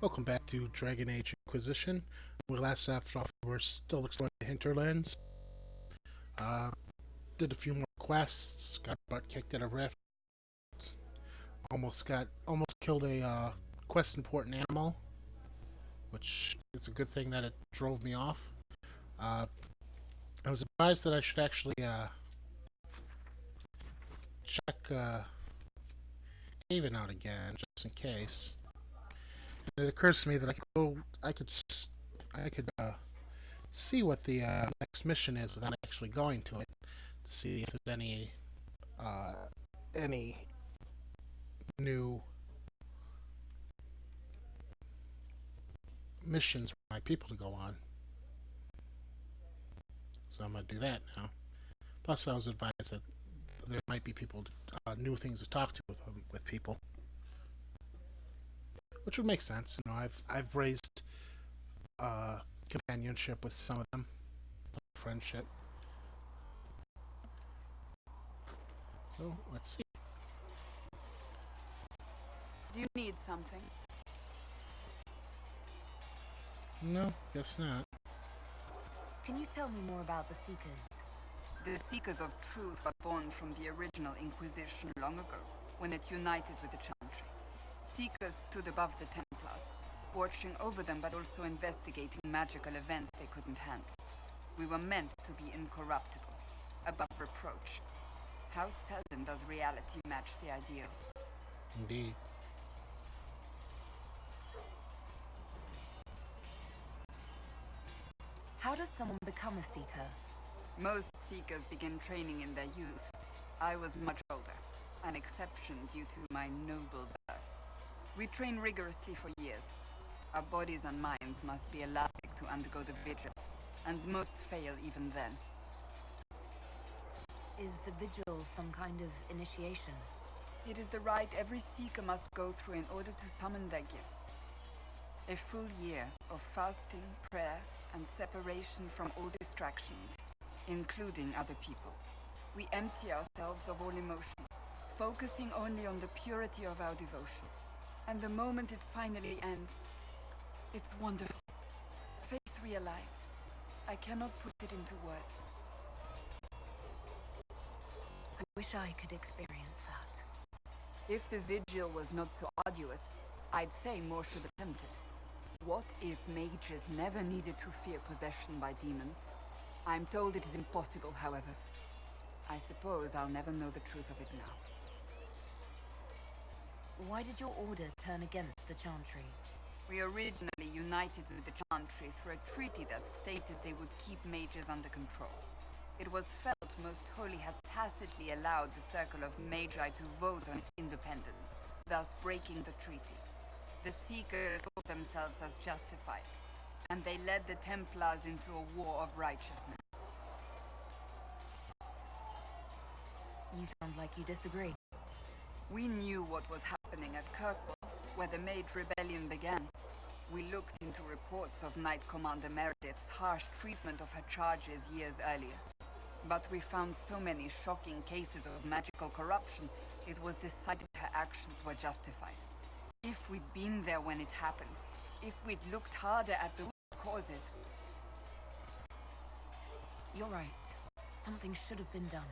Welcome back to Dragon Age Inquisition. We last left off, we're still exploring the Hinterlands. Uh, did a few more quests, got butt kicked at a rift, almost killed a quest important animal, which is a good thing that it drove me off. Uh, I was advised that I should actually check Haven out again, just in case. And it occurs to me that I could see what the next mission is without actually going to it to see if there's uh, any new missions for my people to go on. So I'm gonna do that now. Plus, I was advised that there might be new things to talk to with people, which would make sense. You know, I've raised companionship with some of them, friendship. So let's see. Do you need something? No, guess not. Can you tell me more about the Seekers? The Seekers of Truth were born from the original Inquisition long ago, when it united with the Chantry. Seekers stood above the Templars, watching over them but also investigating magical events they couldn't handle. We were meant to be incorruptible, above reproach. How seldom does reality match the ideal? Indeed. How does someone become a Seeker? Most Seekers begin training in their youth. I was much older, an exception due to my noble birth. We train rigorously for years. Our bodies and minds must be elastic to undergo the vigil, and most fail even then. Is the vigil some kind of initiation? It is the rite every Seeker must go through in order to summon their gifts. A full year of fasting, prayer, and separation from all distractions, including other people. We empty ourselves of all emotion, focusing only on the purity of our devotion. And the moment it finally ends, it's wonderful. Faith realized. I cannot put it into words. I wish I could experience that. If the vigil was not so arduous, I'd say more should attempt it. What if mages never needed to fear possession by demons? I'm told it is impossible, however. I suppose I'll never know the truth of it now. Why did your order turn against the Chantry? We originally united with the Chantry through a treaty that stated they would keep mages under control. It was felt Most Holy had tacitly allowed the Circle of Magi to vote on its independence, thus breaking the treaty. The Seekers saw themselves as justified, and they led the Templars into a war of righteousness. You sound like you disagree. We knew what was happening at Kirkwall, where the Mage Rebellion began. We looked into reports of Knight Commander Meredith's harsh treatment of her charges years earlier. But we found so many shocking cases of magical corruption, it was decided her actions were justified. If we'd been there when it happened, if we'd looked harder at the root causes... You're right. Something should have been done.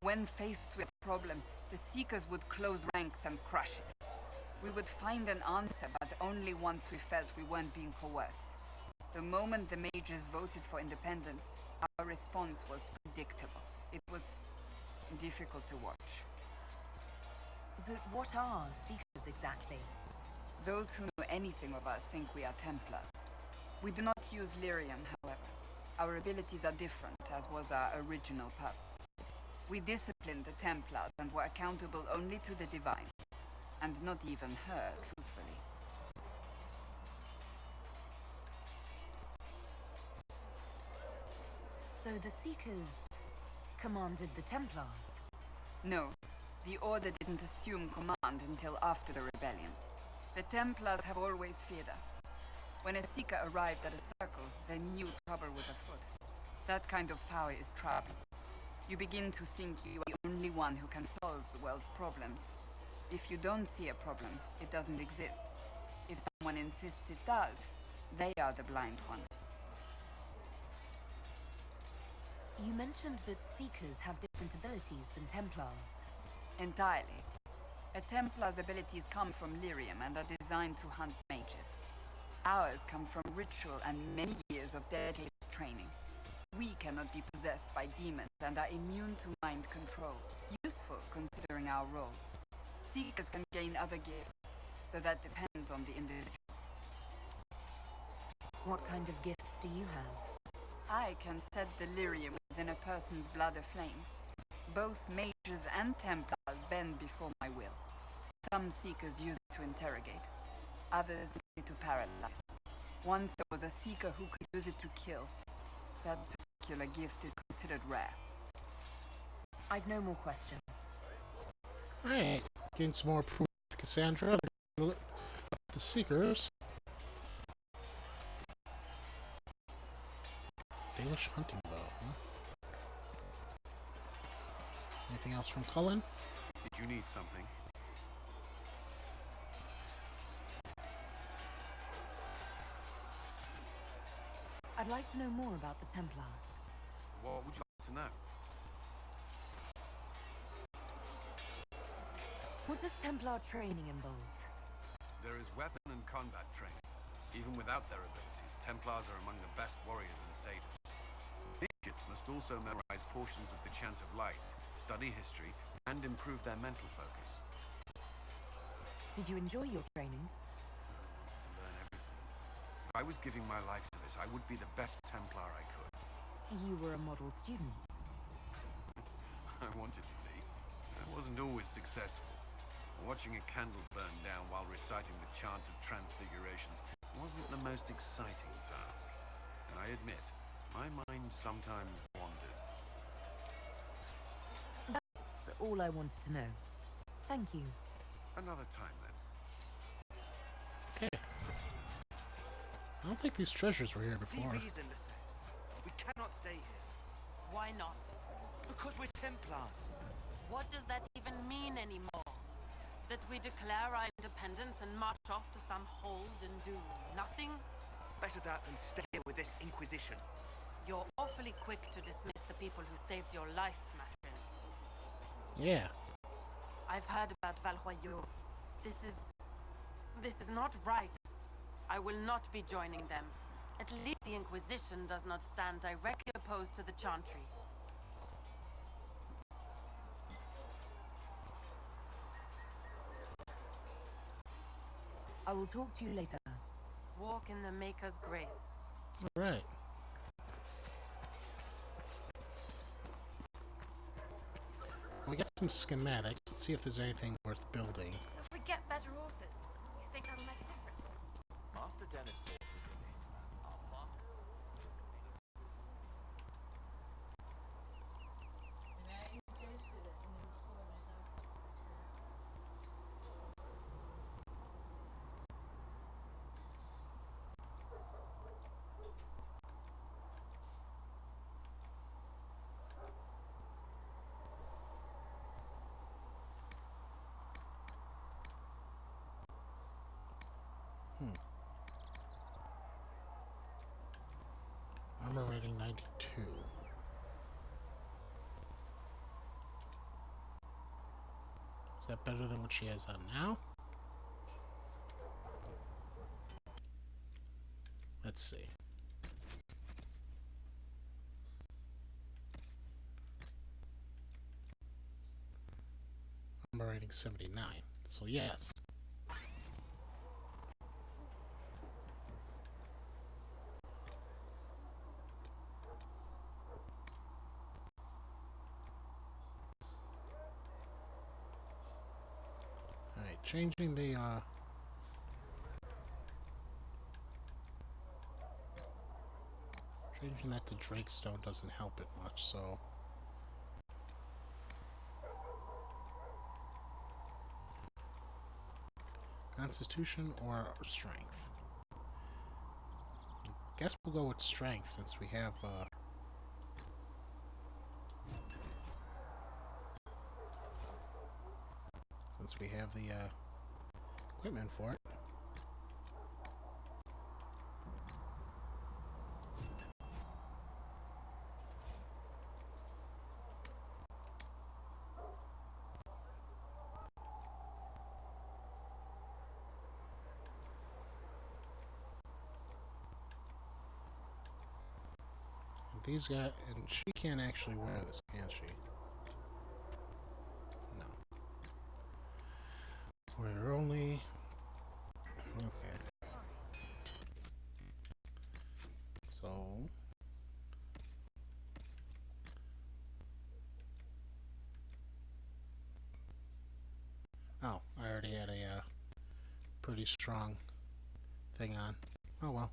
When faced with a problem, the Seekers would close ranks and crush it. We would find an answer, but only once we felt we weren't being coerced. The moment the mages voted for independence, our response was predictable. It was difficult to watch. But what are Seekers exactly? Those who know anything of us think we are Templars. We do not use lyrium, however. Our abilities are different, as was our original purpose. We disciplined the Templars and were accountable only to the Divine. And not even her, truthfully. So the Seekers commanded the Templars? No, the Order didn't assume command until after the rebellion. The Templars have always feared us. When a Seeker arrived at a circle, they knew trouble was afoot. That kind of power is troubling. You begin to think you are the only one who can solve the world's problems. If you don't see a problem, it doesn't exist. If someone insists it does, they are the blind ones. You mentioned that Seekers have different abilities than Templars. Entirely. A Templar's abilities come from lyrium and are designed to hunt mages. Ours come from ritual and many years of dedicated training. We cannot be possessed by demons and are immune to mind control. Useful considering our role. Seekers can gain other gifts, though that depends on the individual. What kind of gifts do you have? I can set the lyrium within a person's blood aflame. Both mages and Templars bend before my will. Some Seekers use it to interrogate, others simply to paralyze. Once there was a Seeker who could use it to kill. That particular gift is considered rare. I've no more questions. Alright, getting some more proof with Cassandra. The Seekers. Dalish hunting bow, huh? Anything else from Cullen? Did you need something? I'd like to know more about the Templars. What would you like to know? What does Templar training involve? There is weapon and combat training. Even without their abilities, Templars are among the best warriors in Thedas. Initiates must also memorize portions of the Chant of Light, study history, and improve their mental focus. Did you enjoy your training? To learn everything. If I was giving my life to this, I would be the best Templar I could. You were a model student. I wanted to be. I wasn't always successful. Watching a candle burn down while reciting the Chant of Transfigurations wasn't the most exciting task. And I admit, my mind sometimes wandered. That's all I wanted to know. Thank you. Another time, then. Okay. I don't think these treasures were here See before. reason, Lisette. We cannot stay here. Why not? Because we're Templars. What does that even mean anymore? That we declare our independence and march off to some hold and do nothing? Better that than stay here with this Inquisition. You're awfully quick to dismiss the people who saved your life, Matrin. Yeah. I've heard about Valroyaux. This is not right. I will not be joining them. At least the Inquisition does not stand directly opposed to the Chantry. I will talk to you later. Walk in the Maker's grace. Alright. We got some schematics. Let's see if there's anything worth building. So if we get better horses, you think that'll make a difference? Master Dennett's horses in Hinterlands are faster. Armor rating 92. Is that better than what she has on now? Let's see. Armor rating 79. So yes. Alright, changing the changing that to Drakestone doesn't help it much, so Constitution or Strength? Guess we'll go with Strength since we have the equipment for it. these guys, and she can't actually wear this, can she? No. We're only... Okay. So... Oh, I already had a pretty strong thing on. Oh well.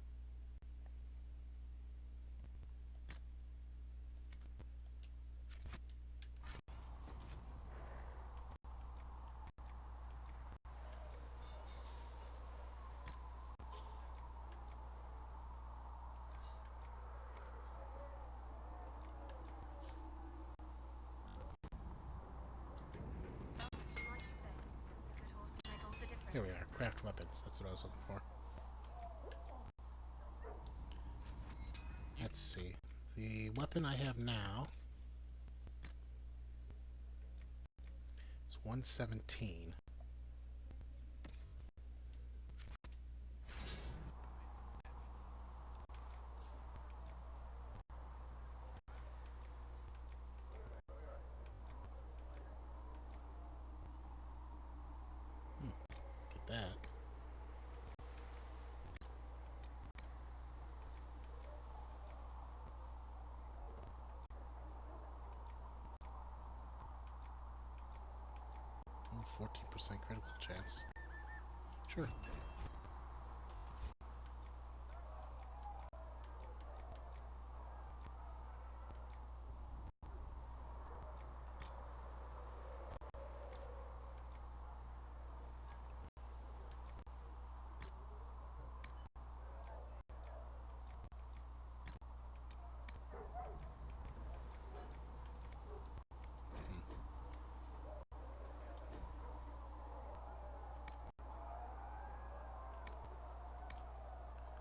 Like you said, a good horse will make all the difference. Here we are. Craft weapons. That's what I was looking for. Let's see. The weapon I have now is 117. Get that. Oh, 14% critical chance. Sure.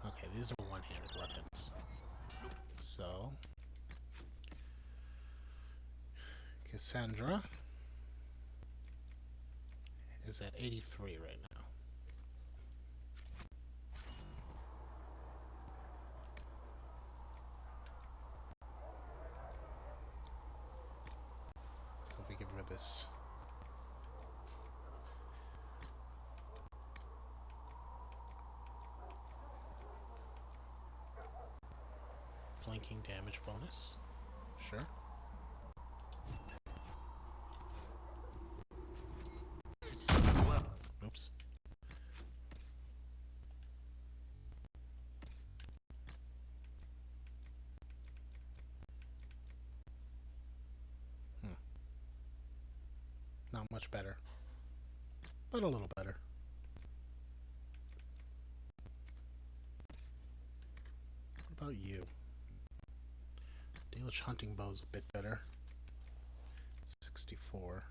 Okay, these are one-handed weapons. So, Cassandra is at 83 right now. So if we give her this flanking damage bonus, sure. Oops. Not much better, but a little better. What about you? Dalish hunting bow's a bit better. 64.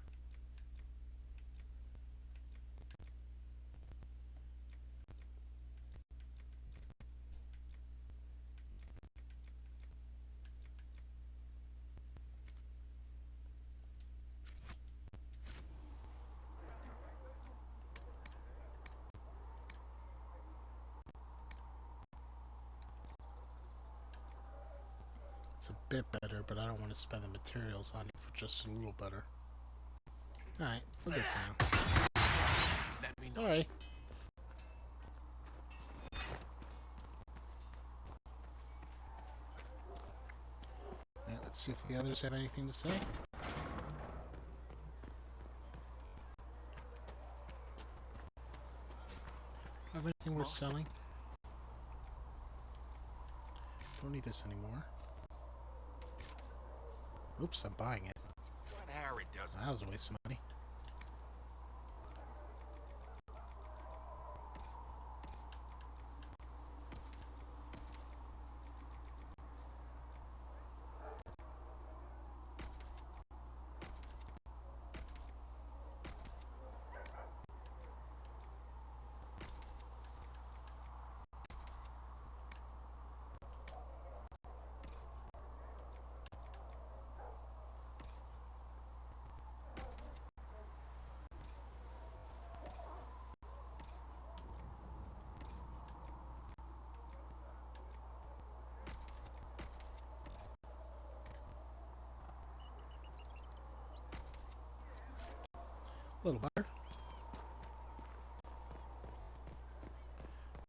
It's a bit better, but I don't want to spend the materials on it for just a little better. Alright, we're good for now. Sorry. Yeah, let's see if the others have anything to say. Have anything worth selling? Don't need this anymore. Oops, I'm buying it. What Harry does. That was a waste of money.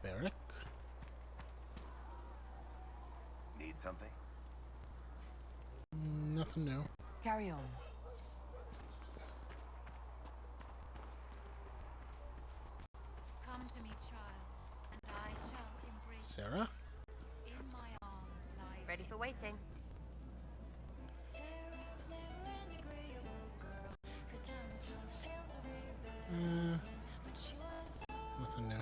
Barrack. Need something? Nothing new. Carry on. Come to me, child, and I shall embrace Sarah? you. In my arms lies Ready for waiting. Nothing new.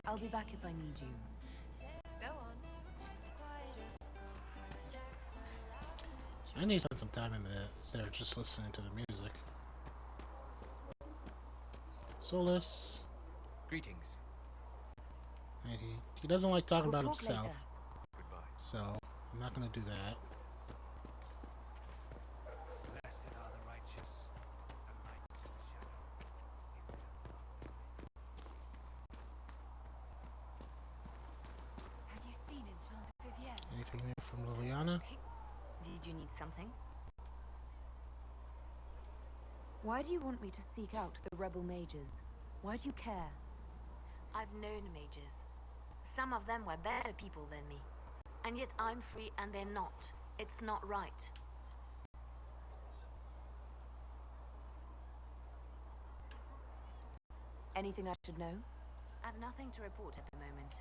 I'll be back if I need you. Go on. I need to spend some time in there just listening to the music. Solus. Greetings. And he doesn't like talking We'll about talk himself. later. Goodbye. So I'm not gonna do that. Blessed are the righteous, and lights in the shadow. Have you seen Enchanted Vivienne? Anything new from Liliana? Did you need something? Why do you want me to seek out the rebel mages? Why do you care? I've known mages. Some of them were better people than me. And yet I'm free and they're not. It's not right. Anything I should know? I've nothing to report at the moment.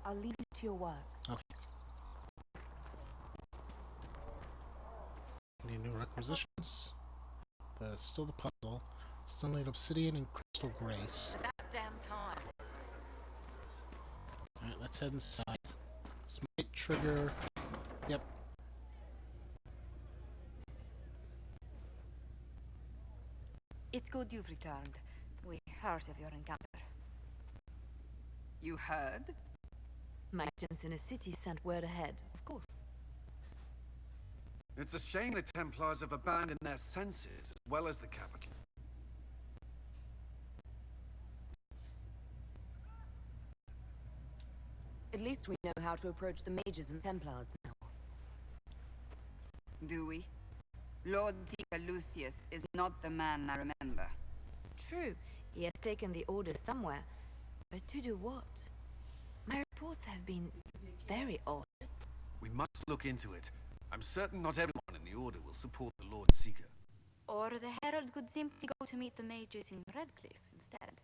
I'll leave you to your work. Okay. Any new requisitions? Still the puzzle. Still need obsidian and crystal grace. That damn time. Alright, let's head inside. Smite trigger. Yep. It's good you've returned. We heard of your encounter. You heard? My agents in a city sent word ahead, of course. It's a shame the Templars have abandoned their senses, as well as the capital. At least we know how to approach the mages and Templars now. Do we? Lord Seeker Lucius is not the man I remember. True, he has taken the order somewhere. But to do what? My reports have been very odd. We must look into it. I'm certain not everyone in the Order will support the Lord Seeker. Or the Herald could simply go to meet the mages in Redcliffe instead.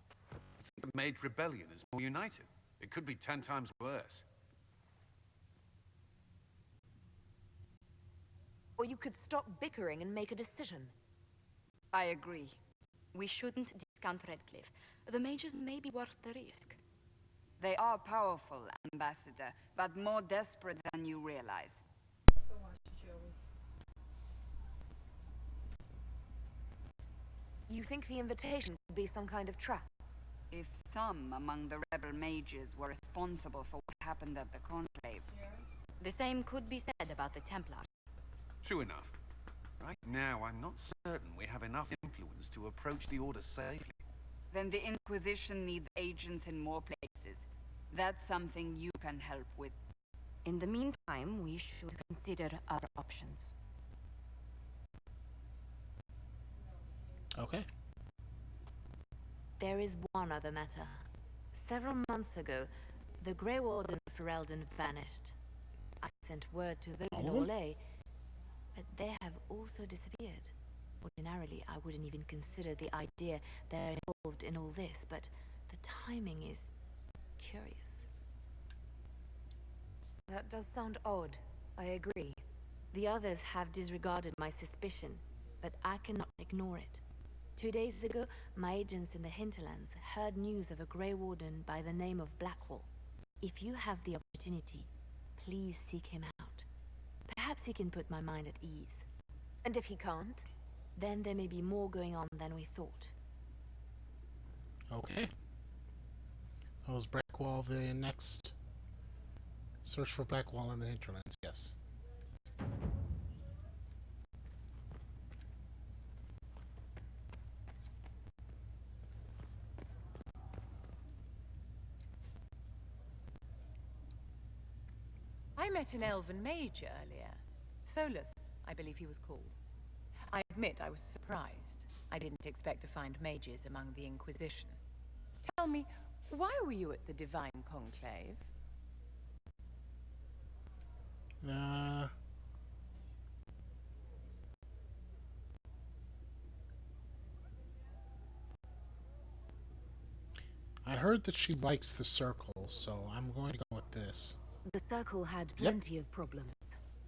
The Mage Rebellion is more united. It could be 10 times worse. Or you could stop bickering and make a decision. I agree. We shouldn't discount Redcliffe. The mages may be worth the risk. They are powerful, Ambassador, but more desperate than you realize. You think the invitation could be some kind of trap? If some among the rebel mages were responsible for what happened at the Conclave. The same could be said about the Templars. True enough. Right now, I'm not certain we have enough influence to approach the Order safely. Then the Inquisition needs agents in more places. That's something you can help with. In the meantime, we should consider other options. Okay. There is one other matter. Several months ago, the Grey Wardens of Ferelden vanished. I sent word to those in All of them? Orlais, but they have also disappeared. Ordinarily, I wouldn't even consider the idea they're involved in all this, but the timing is curious. That does sound odd. I agree. The others have disregarded my suspicion, but I cannot ignore it. 2 days ago, my agents in the Hinterlands heard news of a Grey Warden by the name of Blackwall. If you have the opportunity, please seek him out. Perhaps he can put my mind at ease. And if he can't, then there may be more going on than we thought. Okay. Was Blackwall the next? Search for Blackwall in the Hinterlands, yes. I met an elven mage earlier. Solus, I believe he was called. I admit I was surprised. I didn't expect to find mages among the Inquisition. Tell me, why were you at the Divine Conclave? Uh, I heard that she likes the circle, so I'm going to go with this. The Circle had plenty of problems,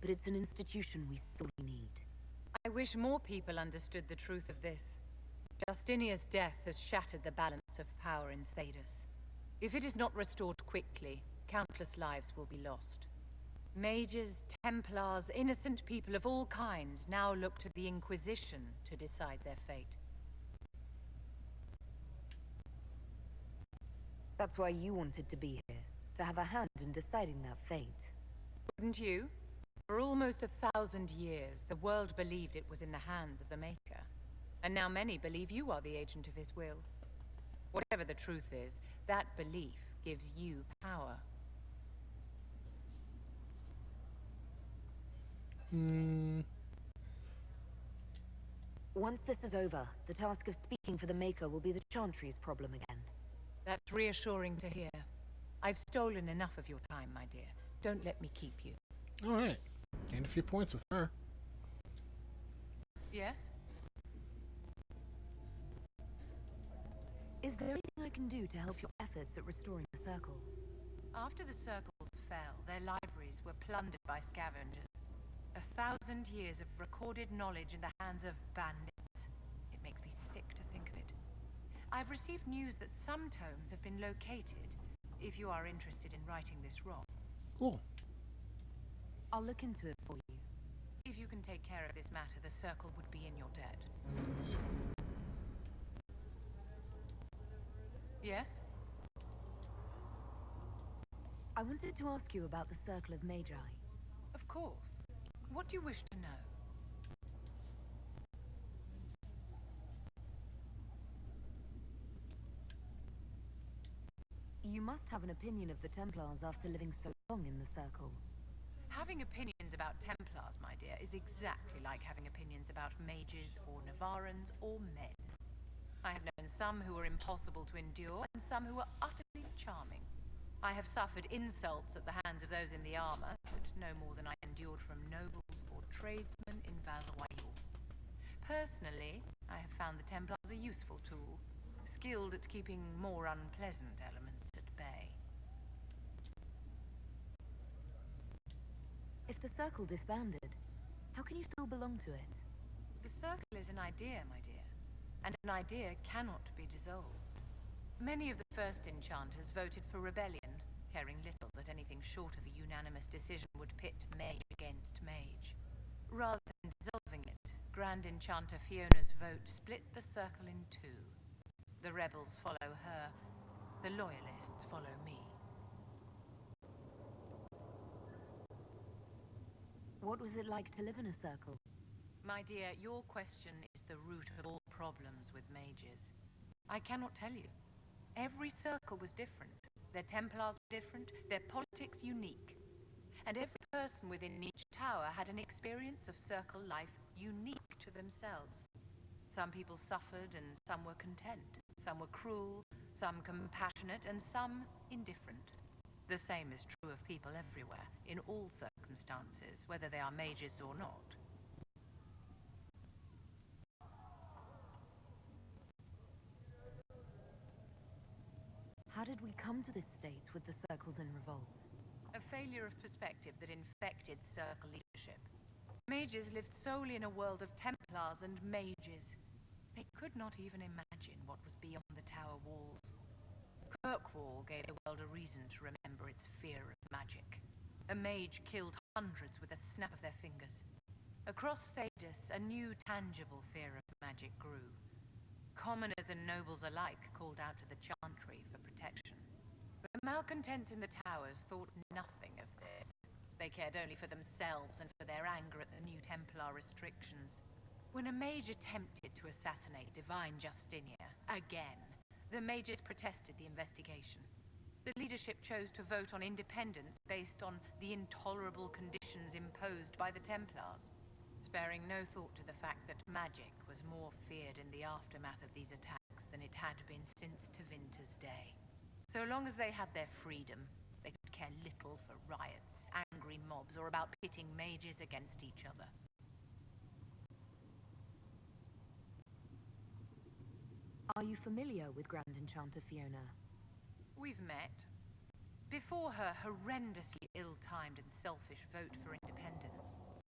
but it's an institution we sorely need. I wish more people understood the truth of this. Justinia's death has shattered the balance of power in Thedas. If it is not restored quickly, countless lives will be lost. Mages, Templars, innocent people of all kinds now look to the Inquisition to decide their fate. That's why you wanted to be here, to have a hand in deciding that fate. Wouldn't you? For almost 1,000 years, the world believed it was in the hands of the Maker. And now many believe you are the agent of his will. Whatever the truth is, that belief gives you power. Once this is over, the task of speaking for the Maker will be the Chantry's problem again. That's reassuring to hear. I've stolen enough of your time, my dear. Don't let me keep you. Alright. Gained a few points with her. Yes? Is there anything I can do to help your efforts at restoring the Circle? After the Circles fell, their libraries were plundered by scavengers. 1,000 years of recorded knowledge in the hands of bandits. It makes me sick to think of it. I've received news that some tomes have been located, if you are interested in righting this wrong. Cool. I'll look into it for you. If you can take care of this matter, the Circle would be in your debt. Yes? I wanted to ask you about the Circle of Magi. Of course. What do you wish to know? You must have an opinion of the Templars after living so long in the Circle. Having opinions about Templars, my dear, is exactly like having opinions about mages or Navarrans or men. I have known some who are impossible to endure and some who are utterly charming. I have suffered insults at the hands of those in the armor, but no more than I endured from nobles or tradesmen in Valroyaux. Personally, I have found the Templars a useful tool, skilled at keeping more unpleasant elements at bay. If the Circle disbanded, how can you still belong to it? The Circle is an idea, my dear, and an idea cannot be dissolved. Many of the first enchanters voted for rebellion, caring little that anything short of a unanimous decision would pit mage against mage. Rather than dissolving it, Grand Enchanter Fiona's vote split the Circle in two. The rebels follow her, the loyalists follow me. What was it like to live in a Circle? My dear, your question is the root of all problems with mages. I cannot tell you. Every Circle was different. Their Templars were different, their politics unique. And every person within each tower had an experience of Circle life unique to themselves. Some people suffered and some were content. Some were cruel, some compassionate, and some indifferent. The same is true of people everywhere, in all circumstances, whether they are mages or not. How did we come to this state with the Circles in revolt? A failure of perspective that infected Circle leadership. Mages lived solely in a world of Templars and mages. They could not even imagine what was beyond the tower walls. Kirkwall gave the world a reason to remember its fear of magic. A mage killed hundreds with a snap of their fingers. Across Thedas, a new tangible fear of magic grew. Commoners and nobles alike called out to the Chantry for protection. But the malcontents in the towers thought nothing of this. They cared only for themselves and for their anger at the new Templar restrictions. When a mage attempted to assassinate Divine Justinia, again, the mages protested the investigation. The leadership chose to vote on independence based on the intolerable conditions imposed by the Templars, sparing no thought to the fact that magic was more feared in the aftermath of these attacks than than it had been since Tevinter's day. So long as they had their freedom, they could care little for riots, angry mobs, or about pitting mages against each other. Are you familiar with Grand Enchanter Fiona? We've met. Before her horrendously ill-timed and selfish vote for independence,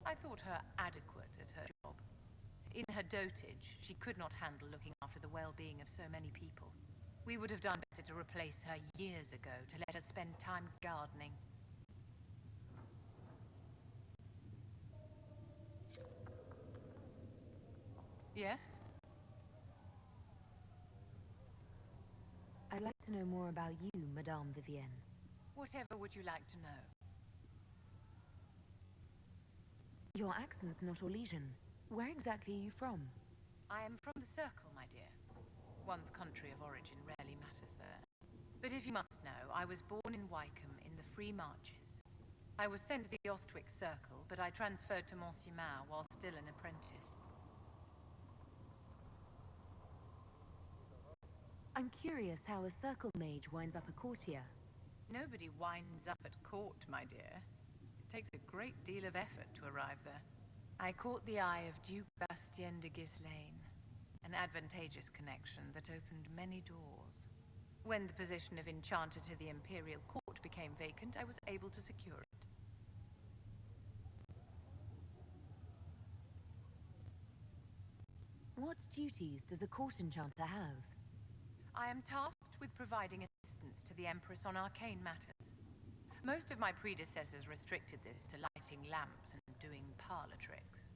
I thought her adequate at her job. In her dotage, she could not handle looking after the well-being of so many people. We would have done better to replace her years ago, to let her spend time gardening. Yes? I'd like to know more about you, Madame Vivienne. Whatever would you like to know? Your accent's not Orlesian. Where exactly are you from? I am from the Circle, my dear. One's country of origin rarely matters there. But if you must know, I was born in Wycombe in the Free Marches. I was sent to the Ostwick Circle, but I transferred to Monsieurmauer while still an apprentice. I'm curious how a Circle mage winds up a courtier. Nobody winds up at court, my dear. It takes a great deal of effort to arrive there. I caught the eye of Duke Bastien de Ghislaine, an advantageous connection that opened many doors. When the position of Enchanter to the Imperial Court became vacant, I was able to secure it. What duties does a court enchanter have? I am tasked with providing assistance to the Empress on arcane matters. Most of my predecessors restricted this to lighting lamps and doing parlor tricks.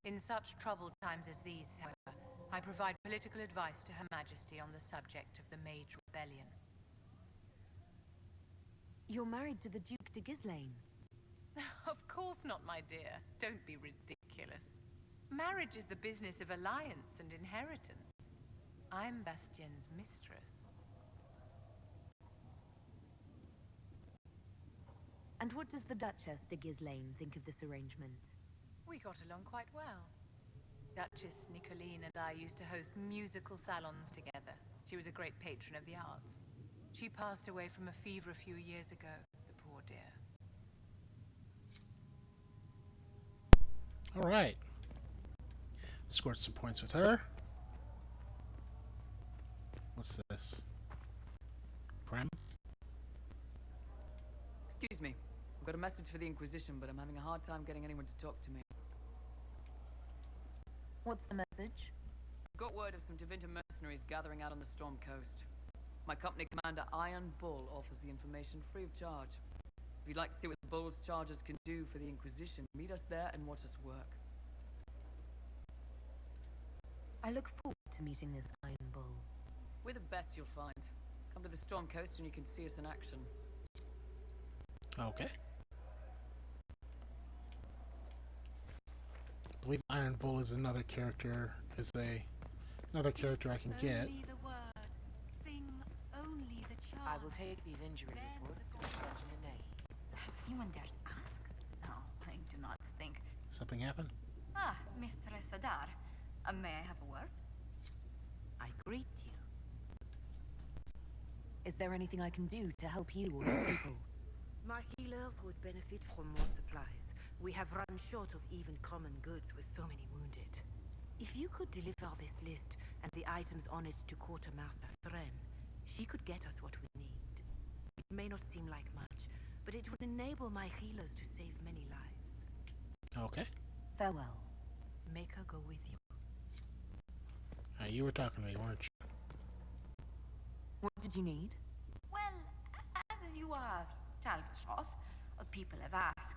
In such troubled times as these, however, I provide political advice to Her Majesty on the subject of the Mage Rebellion. You're married to the Duke de Ghislaine. Of course not, my dear. Don't be ridiculous. Marriage is the business of alliance and inheritance. I'm Bastien's mistress. And what does the Duchess de Ghislaine think of this arrangement? We got along quite well. Duchess Nicoline and I used to host musical salons together. She was a great patron of the arts. She passed away from a fever a few years ago, the poor dear. All right. Scored some points with her. What's this? Prem? Excuse me. I've got a message for the Inquisition, but I'm having a hard time getting anyone to talk to me. What's the message? I've got word of some Tevinter mercenaries gathering out on the Storm Coast. My company commander, Iron Bull, offers the information free of charge. If you'd like to see what the Bull's charges can do for the Inquisition, meet us there and watch us work. I look forward to meeting this Iron Bull. We're the best you'll find. Come to the Storm Coast and you can see us in action. Okay. I believe Iron Bull is another character. Another character I can get. Only the word. Sing only the charm. I will take these injury reports to the judge in the name. Has anyone dared ask? No, I do not think. Something happened? Ah, Mistress Adar. May I have a word? I greet you. Is there anything I can do to help you or your people? My healers would benefit from more supplies. We have run short of even common goods with so many wounded. If you could deliver this list and the items on it to Quartermaster Thren, she could get us what we need. It may not seem like much, but it would enable my healers to save many lives. Okay. Farewell. Make her go with you. You were talking to me, weren't you? What did you need? Well, as you are Talvashos, people have asked.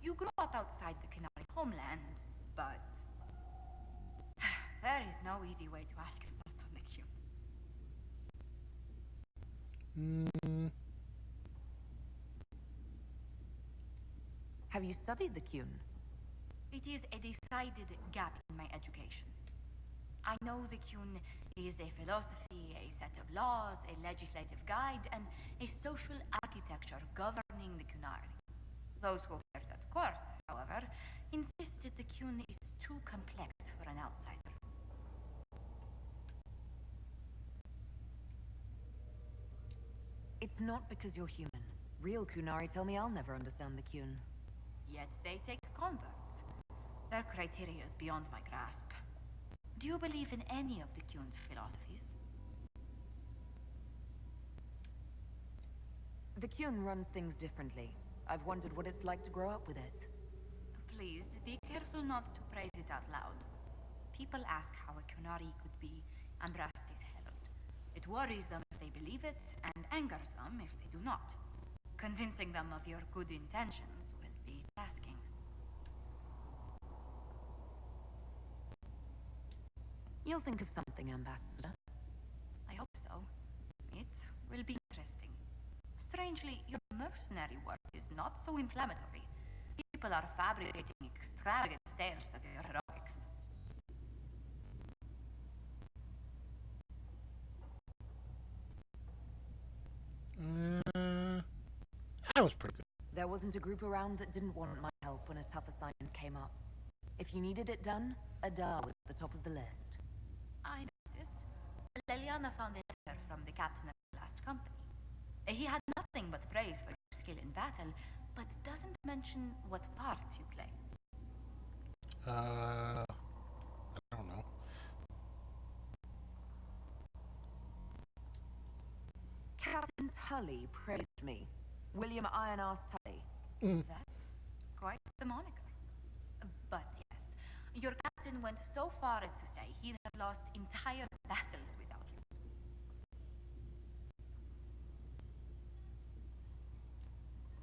You grew up outside the Canary homeland, but there is no easy way to ask if that's on the queue. Have you studied the Qun? It is a decided gap in my education. I know the Qun is a philosophy, a set of laws, a legislative guide, and a social architecture governing the Qunari. Those who appeared at court, however, insisted the Qun is too complex for an outsider. It's not because you're human. Real Kunari tell me I'll never understand the Kun. Yet they take converts. Their criteria is beyond my grasp. Do you believe in any of the Kun's philosophies? The Kun runs things differently. I've wondered what it's like to grow up with it. Please, be careful not to praise it out loud. People ask how a Kunari could be Andraste's herald. It worries them if they believe it, and angers them if they do not. Convincing them of your good intentions will be tasking. You'll think of something, Ambassador. I hope so. It will be interesting. Strangely, your mercenary work is not so inflammatory. People are fabricating extravagant tales of your heroics. That was pretty good. There wasn't a group around that didn't want my help when a tough assignment came up. If you needed it done, Adar was at the top of the list. I noticed. Leliana found a letter from the captain of the last company. He had nothing but praise for your skill in battle, but doesn't mention what part you play. I don't know. Captain Tully praised me. William Iron-Arse Tully. That's quite the moniker. But yes, your captain went so far as to say he'd have lost entire battles without you.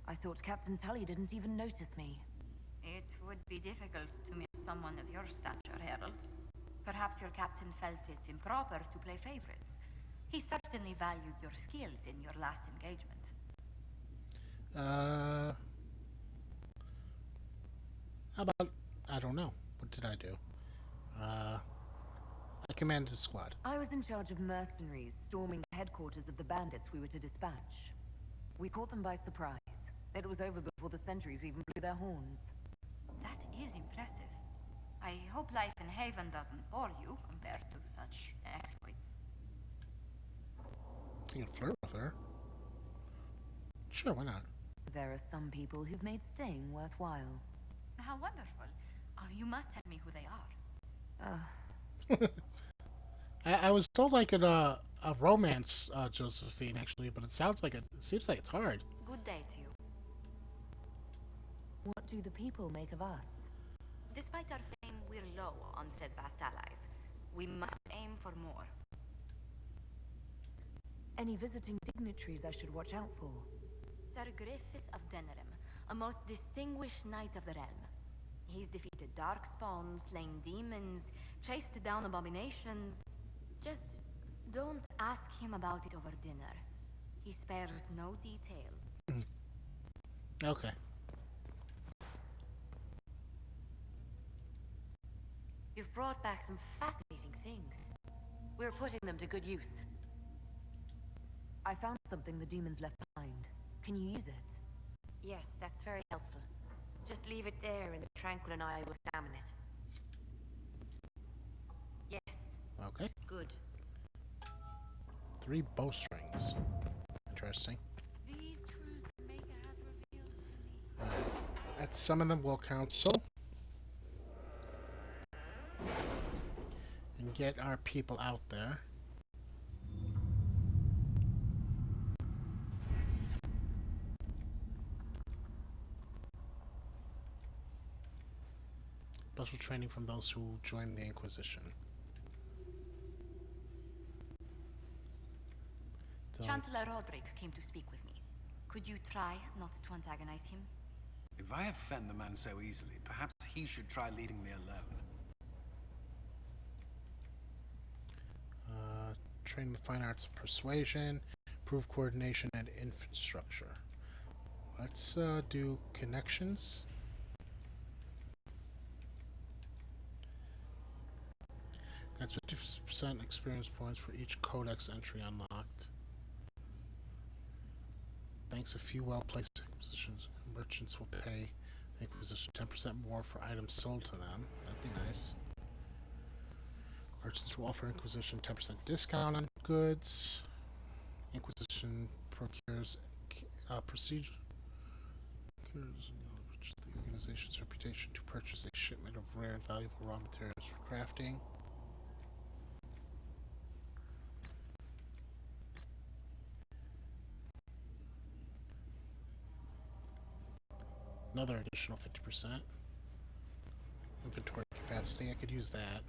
I thought Captain Tully didn't even notice me. It would be difficult to miss someone of your stature, Herald. Perhaps your captain felt it improper to play favorites. He certainly valued your skills in your last engagement. How about, I don't know. What did I do? I commanded a squad. I was in charge of mercenaries storming the headquarters of the bandits we were to dispatch. We caught them by surprise. It was over before the sentries even blew their horns. That is impressive. I hope life in Haven doesn't bore you compared to such exploits. You can flirt with her. Sure, why not? There are some people who've made staying worthwhile. How wonderful. Oh, you must tell me who they are. I was told I could a romance Josephine actually, but it seems like it's hard. Good day to you. What do the people make of us? Despite our fame, we're low on steadfast allies. We must aim for more. Any visiting dignitaries I should watch out for? Sir Griffith of Denerim, a most distinguished knight of the realm. He's defeated darkspawn, slain demons, chased down abominations. Just don't ask him about it over dinner. He spares no detail. Okay. You've brought back some fascinating things. We're putting them to good use. I found something the demons left behind. Can you use it? Yes, that's very helpful. Just leave it there and Tranquil and I will examine it. Yes. Okay. Good. 3 bowstrings. Interesting. These truths Maker has revealed to me. Let's summon the Will Council. And get our people out there. Special training from those who joined the Inquisition. Chancellor Roderick came to speak with me. Could you try not to antagonize him? If I offend the man so easily, perhaps he should try leaving me alone. Train the fine arts of persuasion, improve coordination and infrastructure. Let's do connections. That's 50% experience points for each codex entry unlocked. Thanks a few well-placed acquisitions, merchants will pay the Inquisition 10% more for items sold to them. That'd be nice. Merchants will offer Inquisition 10% discount on goods. Inquisition procures procedure. The organization's reputation to purchase a shipment of rare and valuable raw materials for crafting. Another additional 50%. Inventory capacity, I could use that.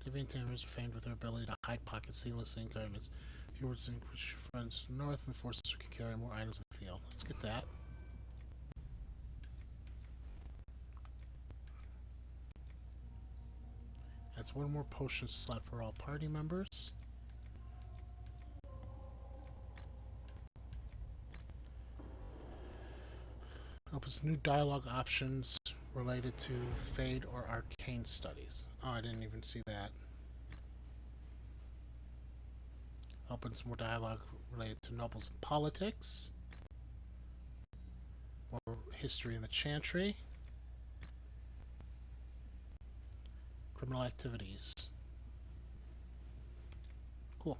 Deviant Tammers are famed with their ability to hide pockets seamlessly in garments. If you were to increase your friends north, the forces could carry more items in the field. Let's get that. That's one more potion slot for all party members. Opens new dialogue options related to Fade or Arcane studies. Oh, I didn't even see that. Opens more dialogue related to nobles and politics. More history in the Chantry. Criminal activities. Cool.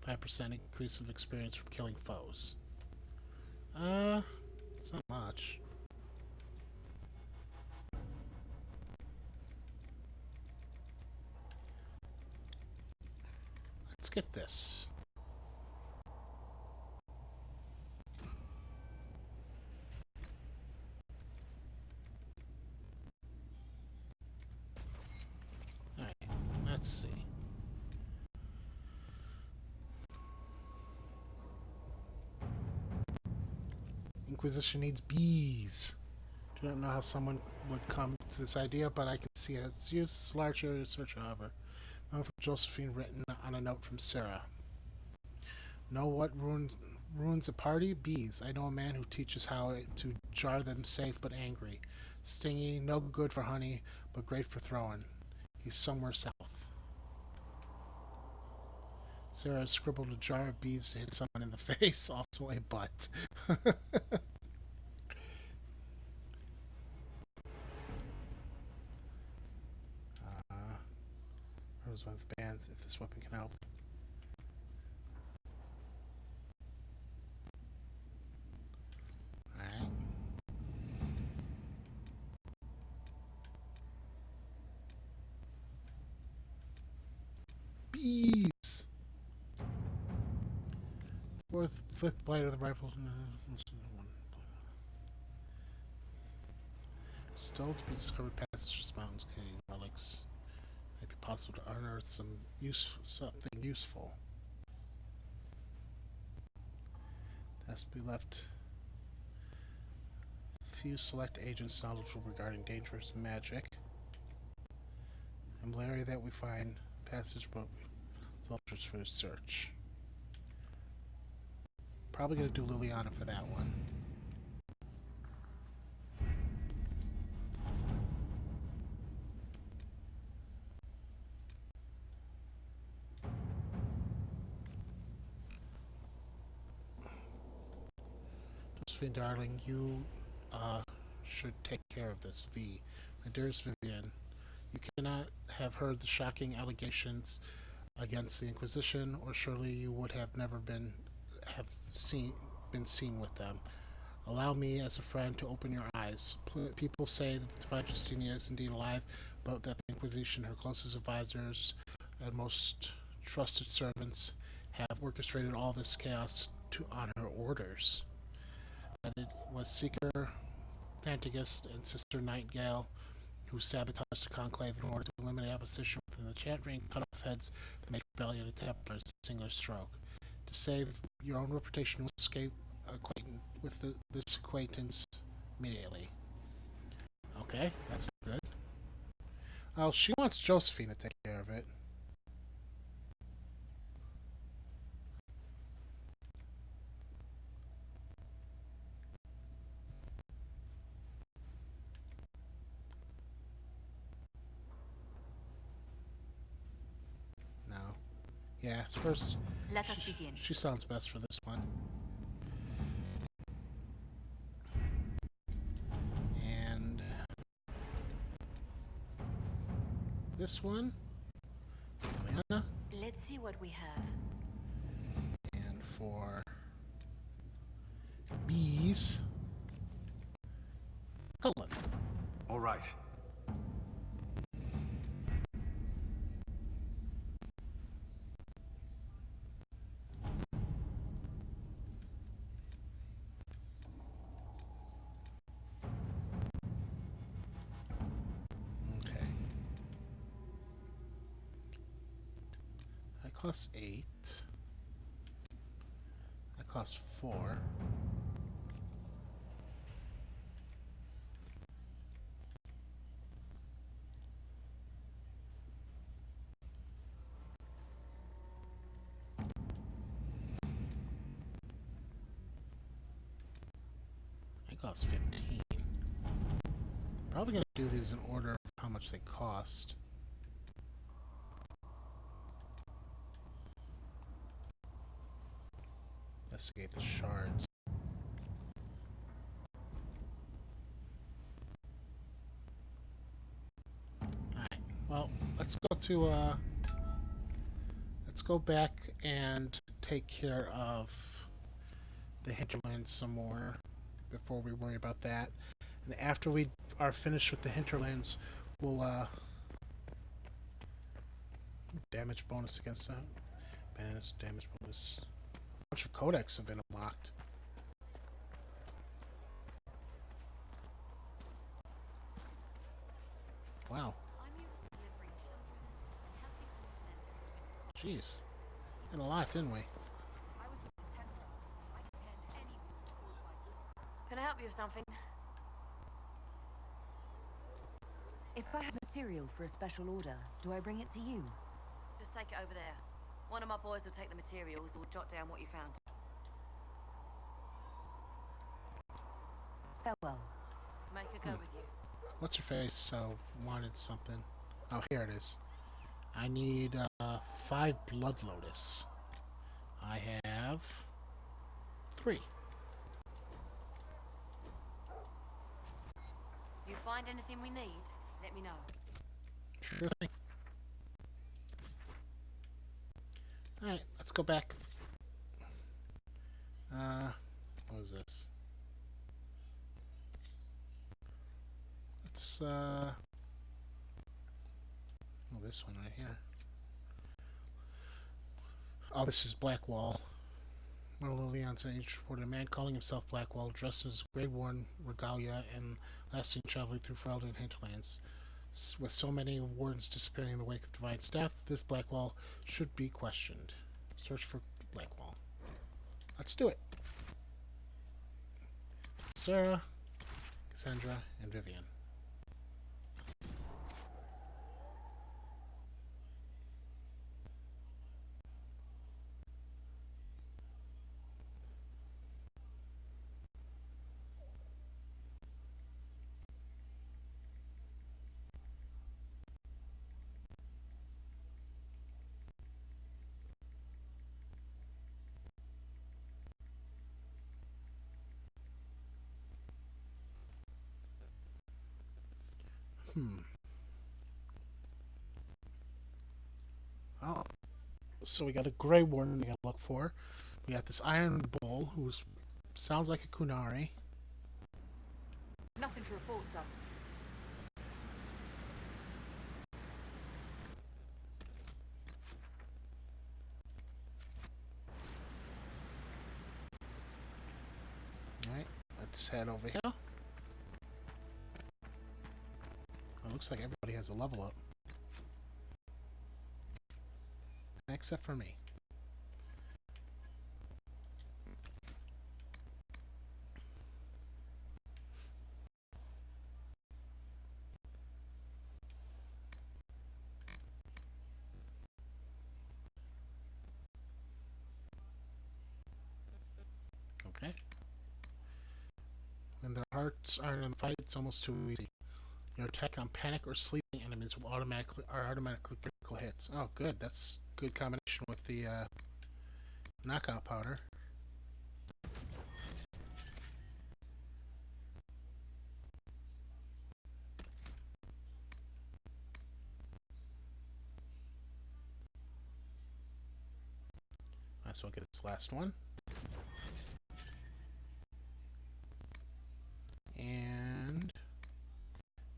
5% increase of experience from killing foes. It's not much. Let's get this. Alright, let's see. Inquisition needs bees. Do not know how someone would come to this idea, but I can see it. It's used as a large area of search, however. Note from Josephine written on a note from Sarah. Know what ruins a party? Bees. I know a man who teaches how to jar them safe but angry. Stingy, no good for honey, but great for throwing. He's somewhere south. Sarah scribbled a jar of bees to hit someone in the face, also a butt. Rose one of the bands, if this weapon can help. Alright. Bees! Fifth blade of the rifle. Still to be discovered passages, mountains, containing relics. Might be possible to unearth something useful. It has to be left. Few select agents knowledgeable regarding dangerous magic. And malaria that we find passage book soldiers for search. Probably gonna do Liliana for that one. Josephine, darling, you should take care of this. V. My dearest Vivian, you cannot have heard the shocking allegations against the Inquisition, or surely you would have never been seen with them. Allow me, as a friend, to open your eyes. People say that the Divine Justinia is indeed alive, but that the Inquisition, her closest advisors and most trusted servants, have orchestrated all this chaos on her orders. That it was Seeker, Fantigust, and Sister Nightingale who sabotaged the Conclave in order to eliminate opposition within the Chantry and cut off heads that made rebellion and Templars a singular stroke. To save your own reputation, you escape with this acquaintance immediately. Okay, that's good. Oh, she wants Josephine to take care of it. No. Yeah, first. Let us begin. She sounds best for this one. And this one, Liana. Let's see what we have. for bees. Cullen. All right. Okay. That costs 8. That costs 4. That costs 15. Probably gonna do these in order of how much they cost. Investigate the shards. Alright, well, let's go back and take care of the Hinterlands some more before we worry about that. And after we are finished with the Hinterlands, we'll damage bonus against that. Damage bonus. A bunch of codex have been unlocked. Wow. Jeez. Did a lot, didn't we? Can I help you with something? If I have material for a special order, do I bring it to you? Just take it over there. One of my boys will take the materials or jot down what you found. Farewell. Make her go with you. What's her face? Wanted something. Oh, here it is. I need 5 blood lotus. I have 3. You find anything we need, let me know. Sure thing. Alright, let's go back. What is this? Let's, oh, this one right here. Oh, this is Blackwall. One of Lillian's age reported a man calling himself Blackwall, dressed in his grey-worn regalia and last seen traveling through Ferelden and Hinterlands. With so many wardens disappearing in the wake of Divine's death, this Blackwall should be questioned. Search for Blackwall. Let's do it. Sarah, Cassandra, and Vivian. Oh, so we got a Grey Warden we gotta look for. We got this Iron Bull, who sounds like a Kunari. Nothing to report, sir. Alright, let's head over here. It looks like everybody has a level up. Except for me. Okay. When their hearts aren't in the fight, it's almost too easy. Your attack on panic or sleeping enemies will automatically critical hits. Oh, good. That's a good combination with the knockout powder. So I'll get this last one. And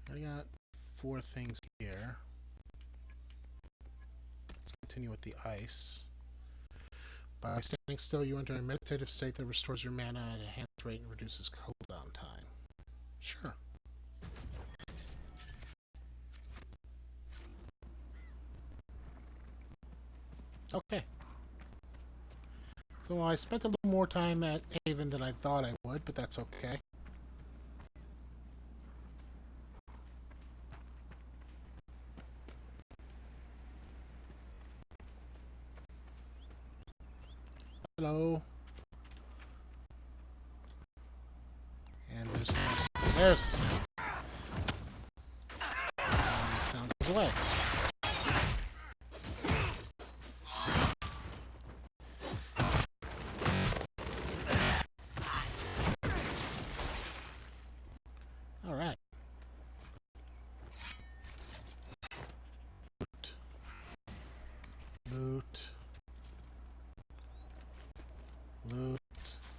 I got 4 things here. Let's continue with the ice. By standing still, you enter a meditative state that restores your mana at a enhanced rate and reduces cooldown time. Sure. Okay. So I spent a little more time at Haven than I thought I would, but that's okay. Hello. And there's the sound. And the sound goes away. Alright. Loot.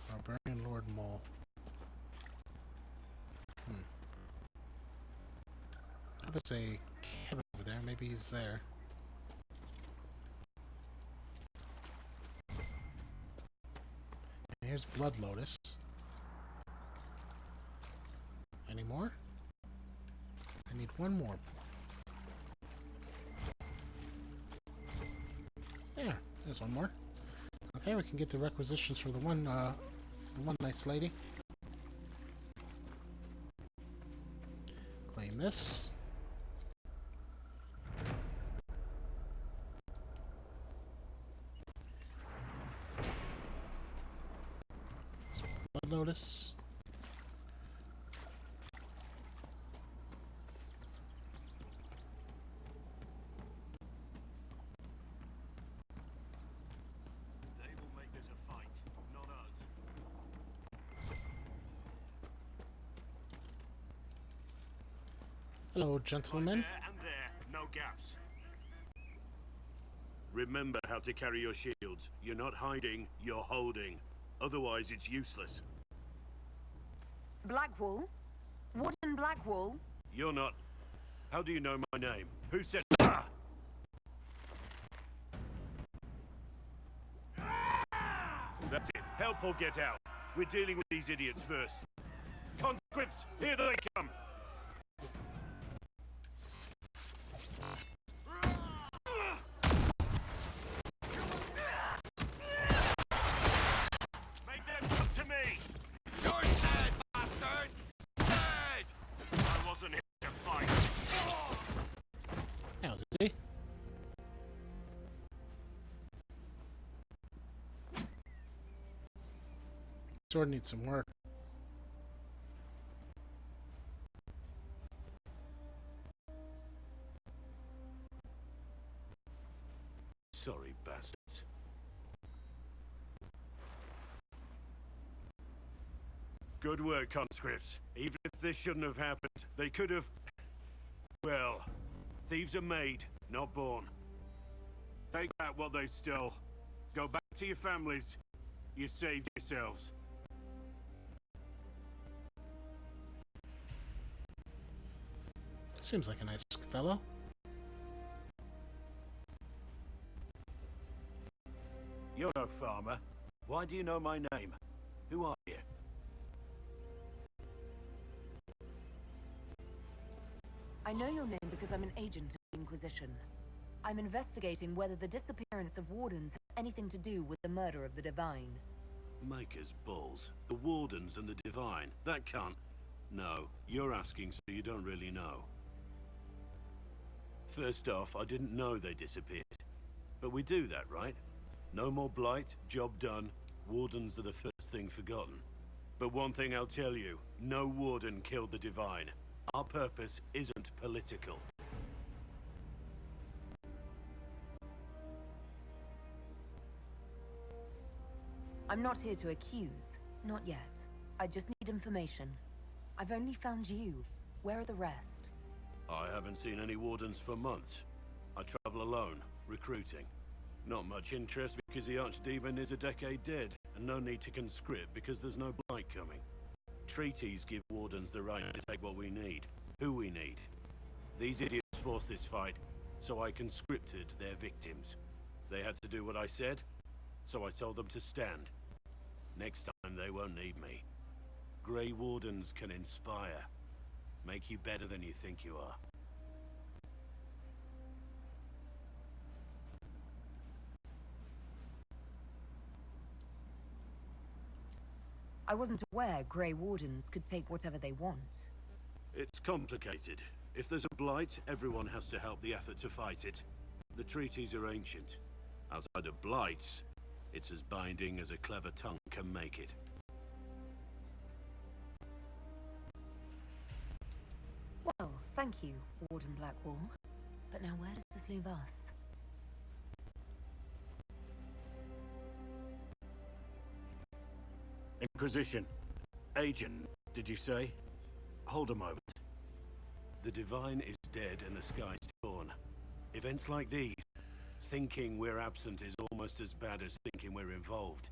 Barbarian Lord Mole. Oh, there's a cabin over there. Maybe he's there. And here's Blood Lotus. Any more? I need one more. There's one more. Okay, we can get the requisitions for the one nice lady. Claim this. It's Blood Lotus. Hello, gentlemen. Right there and there, no gaps. Remember how to carry your shields. You're not hiding, you're holding. Otherwise, it's useless. Blackwall? Warden Blackwall? You're not... How do you know my name? Who said... Ah! That's it. Help or get out. We're dealing with these idiots first. Conscripts, here they come! Sword needs some work. Sorry, bastards. Good work, conscripts. Even if this shouldn't have happened, they could have... Well, thieves are made, not born. Take back what they stole. Go back to your families. You saved yourselves. Seems like a nice fellow. You're no farmer. Why do you know my name? Who are you? I know your name because I'm an agent of the Inquisition. I'm investigating whether the disappearance of wardens has anything to do with the murder of the Divine. Maker's balls. The Wardens and the Divine. That can't... No, you're asking so you don't really know. First off, I didn't know they disappeared. But we do that, right? No more blight, job done. Wardens are the first thing forgotten. But one thing I'll tell you, no Warden killed the Divine. Our purpose isn't political. I'm not here to accuse. Not yet. I just need information. I've only found you. Where are the rest? I haven't seen any Wardens for months. I travel alone, recruiting. Not much interest because the Archdemon is a decade dead, and no need to conscript because there's no blight coming. Treaties give Wardens the right to take what we need, who we need. These idiots forced this fight, so I conscripted their victims. They had to do what I said, so I told them to stand. Next time they won't need me. Grey Wardens can inspire, make you better than you think you are. I wasn't aware Grey Wardens could take whatever they want. It's complicated. If there's a blight, everyone has to help the effort to fight it. The treaties are ancient. Outside of blights, it's as binding as a clever tongue can make it. Well, thank you, Warden Blackwall. But now where does this leave us? Inquisition. Agent, did you say? Hold a moment. The Divine is dead and the sky's torn. Events like these, thinking we're absent is almost as bad as thinking we're involved.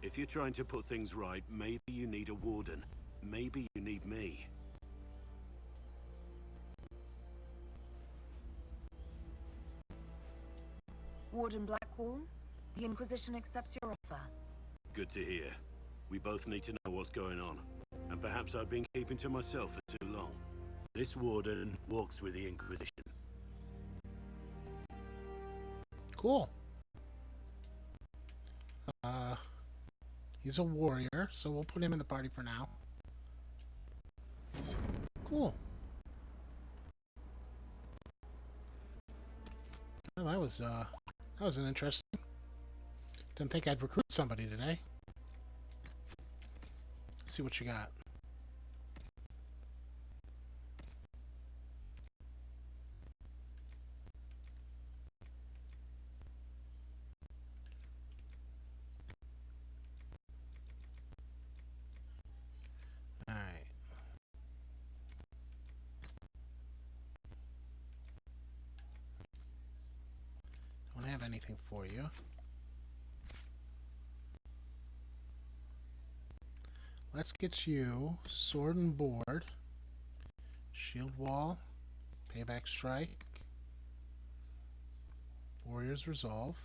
If you're trying to put things right, maybe you need a warden. Maybe you need me. Warden Blackwall, the Inquisition accepts your offer. Good to hear. We both need to know what's going on. And perhaps I've been keeping to myself for too long. This warden walks with the Inquisition. Cool. He's a warrior, so we'll put him in the party for now. Cool. Well, that was an interesting. Didn't think I'd recruit somebody today. Let's see what you got. Alright. Don't have anything for you. Let's get you Sword and Board, Shield Wall, Payback Strike, Warrior's Resolve,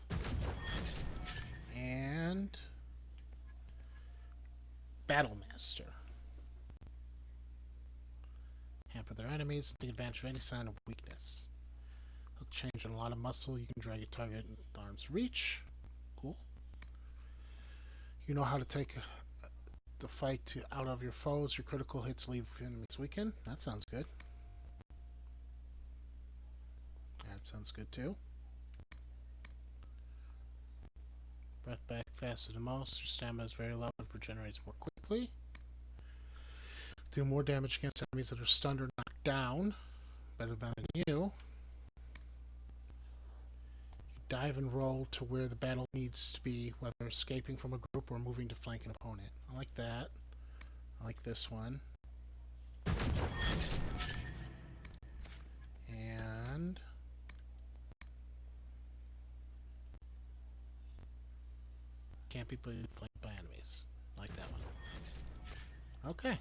and Battle Master. Hamper their enemies, take advantage of any sign of weakness. Hook change and a lot of muscle, you can drag your target in arm's reach. Cool. You know how to take the fight out of your foes. Your critical hits leave enemies weakened. That sounds good. That sounds good too. Breath back faster than most. Your stamina is very low and regenerates more quickly. Do more damage against enemies that are stunned or knocked down. Better than you. You dive and roll to where the battle needs to be, whether escaping from a group or moving to flank an opponent. I like that. I like this one. And can't be flanked by enemies. I like that one. Okay.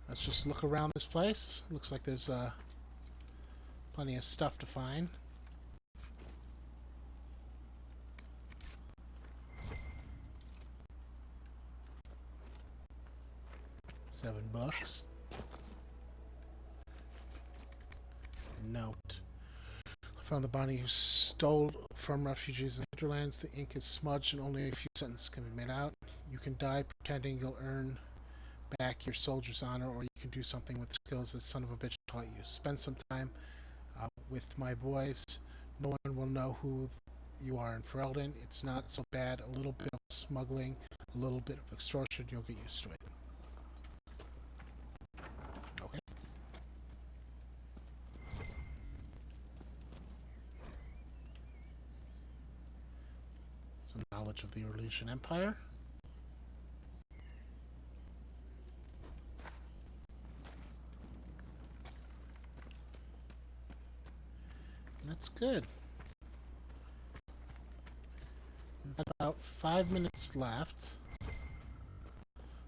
Let's just look around this place. Looks like there's plenty of stuff to find. $7. Note. I found the body who stole from refugees in the Hinterlands. The ink is smudged and only a few sentences can be made out. You can die pretending you'll earn back your soldier's honor, or you can do something with the skills that son of a bitch taught you. Spend some time with my boys. No one will know who you are in Ferelden. It's not so bad. A little bit of smuggling, a little bit of extortion, you'll get used to it. Okay. Some knowledge of the Orlesian Empire. That's good. We've got about 5 minutes left.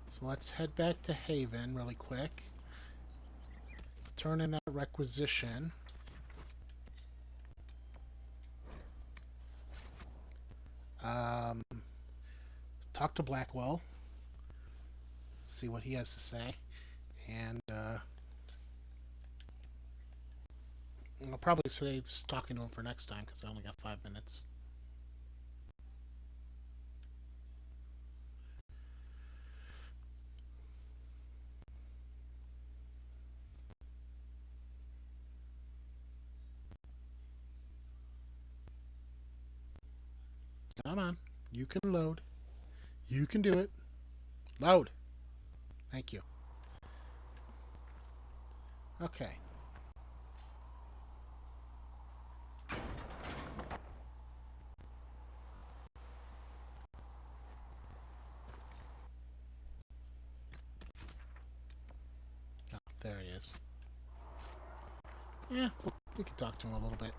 So let's head back to Haven really quick. Turn in that requisition. Talk to Blackwell. See what he has to say. And I'll probably save talking to him for next time because I only got 5 minutes. Come on. You can load. You can do it. Load. Thank you. Okay. Oh, there he is. Yeah, we can talk to him a little bit.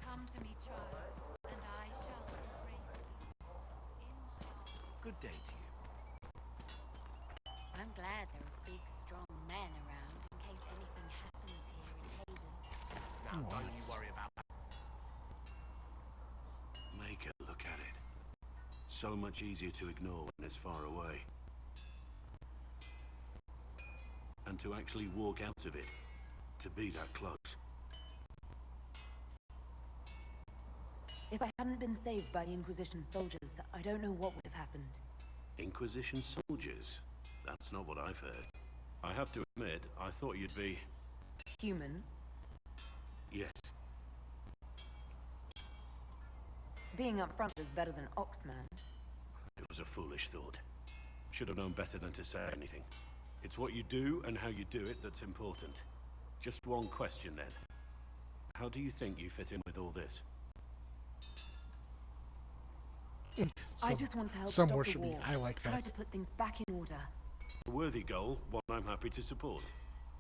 Come to me, child, and I shall embrace you. In my arms. Good day to you. I'm glad there are big, strong men around in case anything happens here in Haven. Now, don't you worry about that. Make a look at it. So much easier to ignore when it's far away. And to actually walk out of it. To be that close. If I hadn't been saved by the Inquisition soldiers, I don't know what would have happened. Inquisition soldiers? That's not what I've heard. I have to admit, I thought you'd be... Human? Yes. Being upfront is better than Oxman. It was a foolish thought. Should have known better than to say anything. It's what you do and how you do it that's important. Just one question then. How do you think you fit in with all this? I just want to help some stop worship the me. war. I like Try that. to put things back in order. A worthy goal, one I'm happy to support.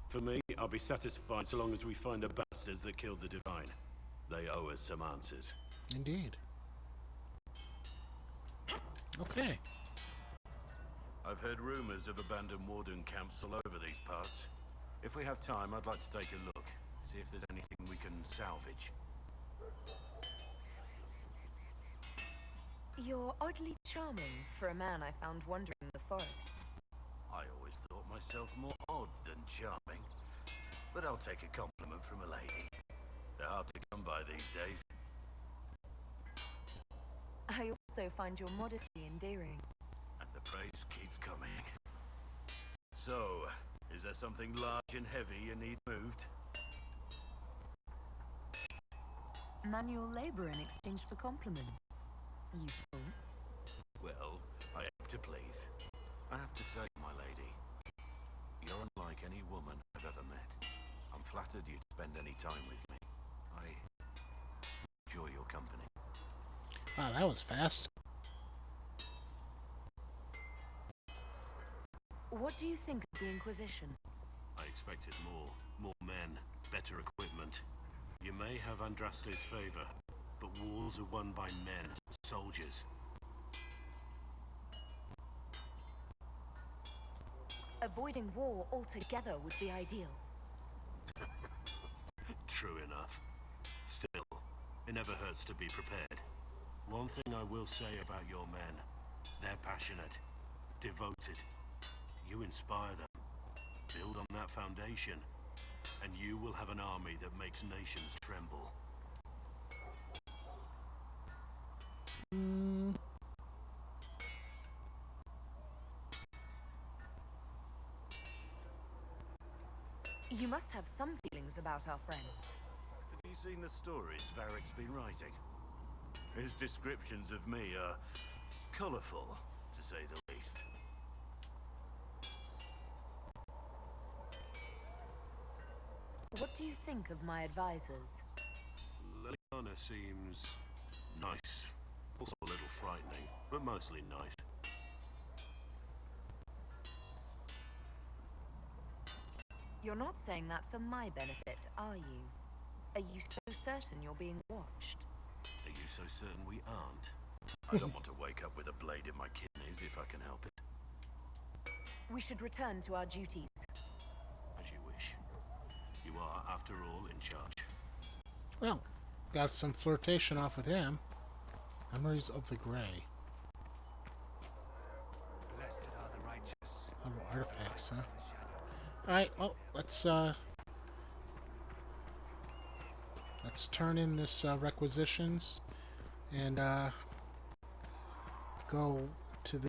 For me, I'll be satisfied so long as we find the bastards that killed the Divine. They owe us some answers. Indeed. Okay. I've heard rumors of abandoned warden camps all over these parts. If we have time, I'd like to take a look. See if there's anything we can salvage. You're oddly charming for a man I found wandering the forest. I always thought myself more odd than charming. But I'll take a compliment from a lady. They're hard to come by these days. I also find your modesty endearing. And the praise keeps coming. So, is there something large and heavy you need moved? Manual labor in exchange for compliments. Useful. Well, I hope to please. I have to say, my lady, you're unlike any woman I've ever met. I'm flattered you'd spend any time with me. I enjoy your company. Wow, that was fast. What do you think of the Inquisition? I expected more men, better equipment. You may have Andraste's favor, but wars are won by men, soldiers. Avoiding war altogether would be ideal. True enough. Still, it never hurts to be prepared. One thing I will say about your men, they're passionate, devoted. You inspire them. Build on that foundation, and you will have an army that makes nations tremble. You must have some feelings about our friends. Have you seen the stories Varric's been writing? His descriptions of me are colourful, to say the least. What do you think of my advisors? Liliana seems nice. Also a little frightening, but mostly nice. You're not saying that for my benefit, are you? Are you so certain you're being watched? Are you so certain we aren't? I don't want to wake up with a blade in my kidneys if I can help it. We should return to our duties. As you wish. You are, after all, in charge. Well, got some flirtation off with him. Memories of the Grey. Blessed are the righteous. Little artifacts, huh? Alright, well, let's turn in this requisitions and go to the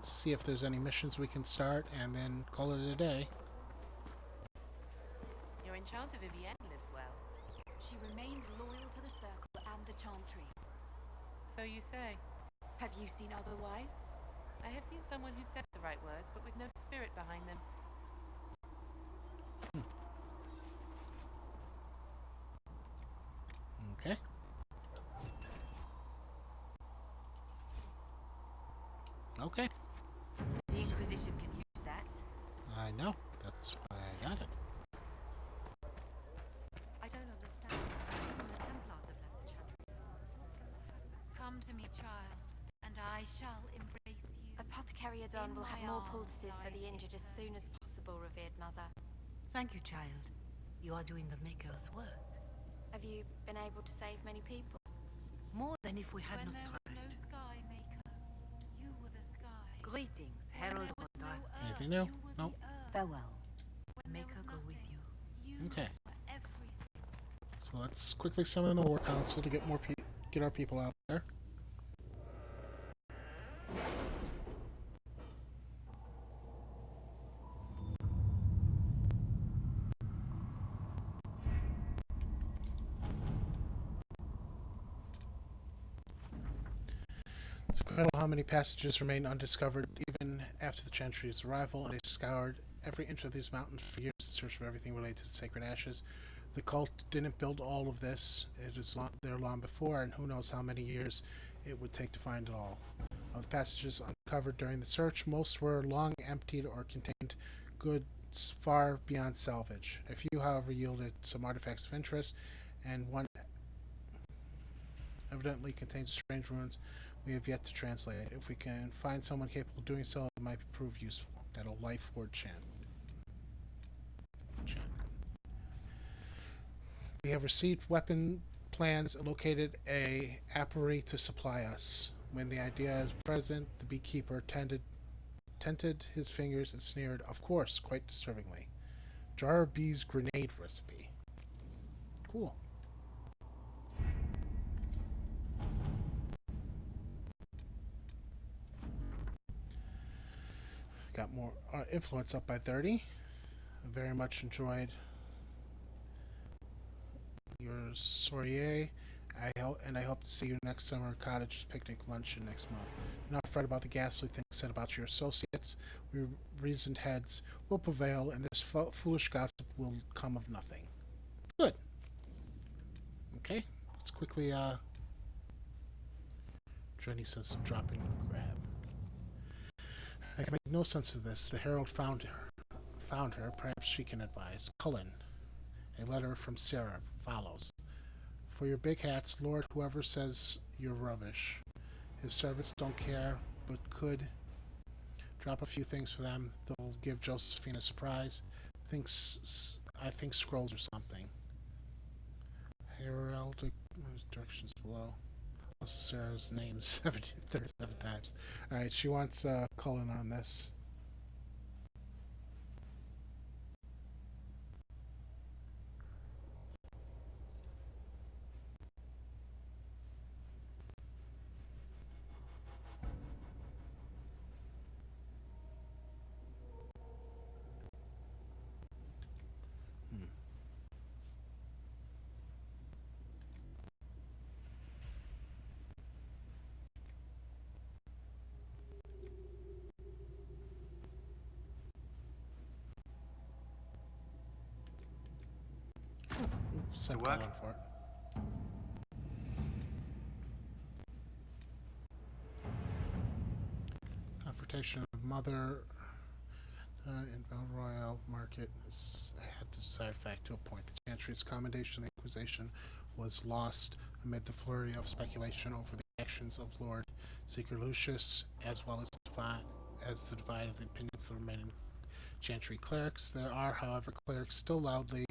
see if there's any missions we can start and then call it a day. Your enchanter Vivienne lives well. She remains loyal to the Circle and the Chantry. So you say. Have you seen otherwise? I have seen someone who says the right words, but with no spirit behind them. Okay. Okay. The Inquisition can use that. I know. That's why I got it. I don't understand. Even the Templars have left the Chantry. What's going to happen? Come to me, child, and I shall embrace you. Apothecary Adon will have more poultices for the injured as soon as possible, revered mother. Thank you, child. You are doing the Maker's work. Have you been able to save many people? More than if we had When not there tried. was no sky maker, you were the sky. Greetings, Herald of Darth. Anything new? Nope. Farewell. Maker go with you. Okay. So let's quickly summon the War Council to get get our people out there. It's incredible how many passages remain undiscovered even after the Chantry's arrival, and they scoured every inch of these mountains for years in search of everything related to the sacred ashes. The cult didn't build all of this. It is there long before, and who knows how many years it would take to find it all. Of the passages uncovered during the search, most were long emptied or contained goods far beyond salvage. A few, however, yielded some artifacts of interest, and one evidently contains strange ruins we have yet to translate. If we can find someone capable of doing so, it might prove useful. Got a life word chant. We have received weapon plans and located a apiary to supply us. When the idea is present, the beekeeper tented his fingers and sneered, of course, quite disturbingly. Jar of bees grenade recipe. Cool. Got more influence up by 30. I very much enjoyed your soiree. I hope to see you next summer at Cottage's picnic luncheon next month. Do not fret about the ghastly things said about your associates. We reasoned heads will prevail, and this foolish gossip will come of nothing. Good. Okay, let's quickly, Drenny says dropping a grab. I can make no sense of this. The Herald found her. Perhaps she can advise. Cullen. A letter from Sarah follows. For your big hats, Lord, whoever says you're rubbish. His servants don't care, but could. Drop a few things for them. They'll give Josephine a surprise. I think scrolls or something. Heraldic directions below. Also Sarah's name 37 times. Alright, she wants Cullen on this. To work? For it. Confrontation of Mother. In Val Royale Market had the desired fact to appoint the Chantry's commendation of the Inquisition was lost amid the flurry of speculation over the actions of Lord Seeker Lucius, as well as the divide of the opinions of the remaining Chantry clerics. There are, however, clerics still loudly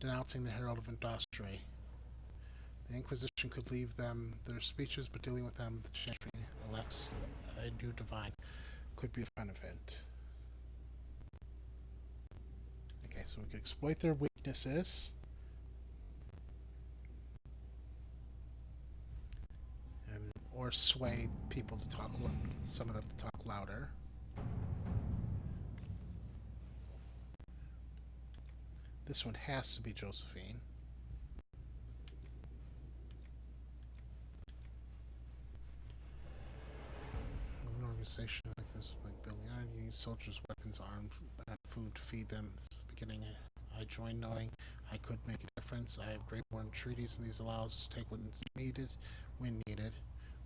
denouncing the Herald of Industry. The Inquisition could leave them their speeches, but dealing with them, the Chantry elects a new divine. Could be a fun event. Okay, so we can exploit their weaknesses. Or sway people to talk, some of them to talk louder. This one has to be Josephine. An organization like this, like building iron, you need soldiers, weapons, arms, food to feed them. This is the beginning. I joined knowing I could make a difference. I have great born treaties, and these allow us to take what is needed when needed.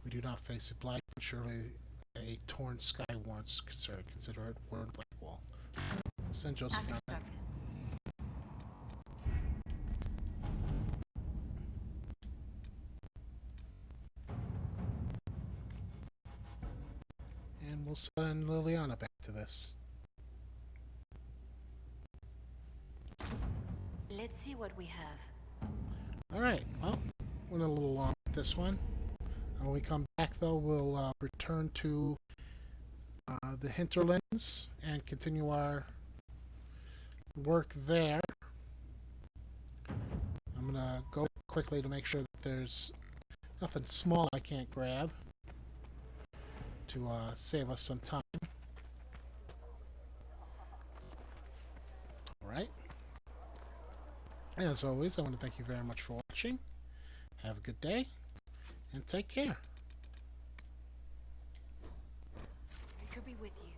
We do not face a blight, but surely a torn sky warrants concern. Consider it word Blackwall. Send Josephine. And we'll send Liliana back to this. Let's see what we have. Alright, well, went a little long with this one. When we come back, though, we'll return to the Hinterlands and continue our work there. I'm going to go quickly to make sure that there's nothing small I can't grab to save us some time. Alright. As always, I want to thank you very much for watching. Have a good day. And take care. We could be with you.